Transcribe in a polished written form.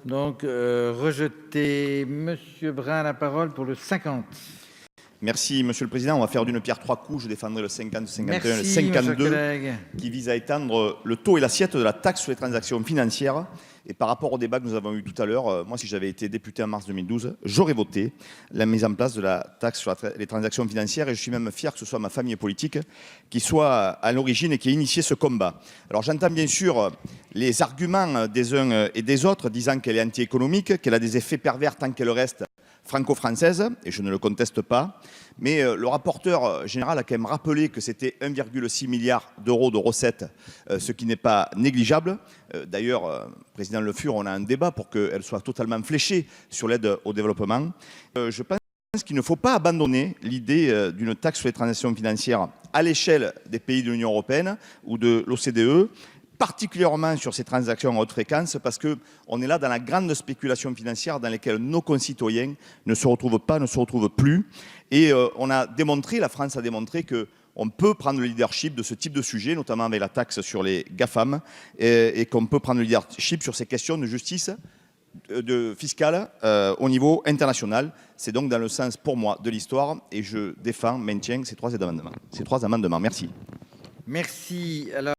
Donc, rejeté. Monsieur Brun a la parole pour le 50. Merci, Monsieur le Président. On va faire d'une pierre trois coups. Je défendrai le 50, 51 et le Merci, mon cher 52 collègue. qui vise à étendre le taux et l'assiette de la taxe sur les transactions financières. Et par rapport au débat que nous avons eu tout à l'heure, moi, si j'avais été député en mars 2012, j'aurais voté la mise en place de la taxe sur les transactions financières. Et je suis même fier que ce soit ma famille politique qui soit à l'origine et qui ait initié ce combat. Alors j'entends bien sûr les arguments des uns et des autres disant qu'elle est anti-économique, qu'elle a des effets pervers tant qu'elle reste franco-française, et je ne le conteste pas, mais le rapporteur général a quand même rappelé que c'était 1,6 milliard d'euros de recettes, ce qui n'est pas négligeable. D'ailleurs, Président Le Fur, on a un débat pour qu'elle soit totalement fléchée sur l'aide au développement. Je pense qu'il ne faut pas abandonner l'idée d'une taxe sur les transactions financières à l'échelle des pays de l'Union européenne ou de l'OCDE, particulièrement sur ces transactions à haute fréquence, parce qu'on est là dans la grande spéculation financière dans laquelle nos concitoyens ne se retrouvent pas, ne se retrouvent plus. Et on a démontré, la France a démontré qu'on peut prendre le leadership de ce type de sujet, notamment avec la taxe sur les GAFAM, et qu'on peut prendre le leadership sur ces questions de justice fiscale au niveau international. C'est donc dans le sens, pour moi, de l'histoire, et je maintiens ces trois amendements. Merci. Merci. Alors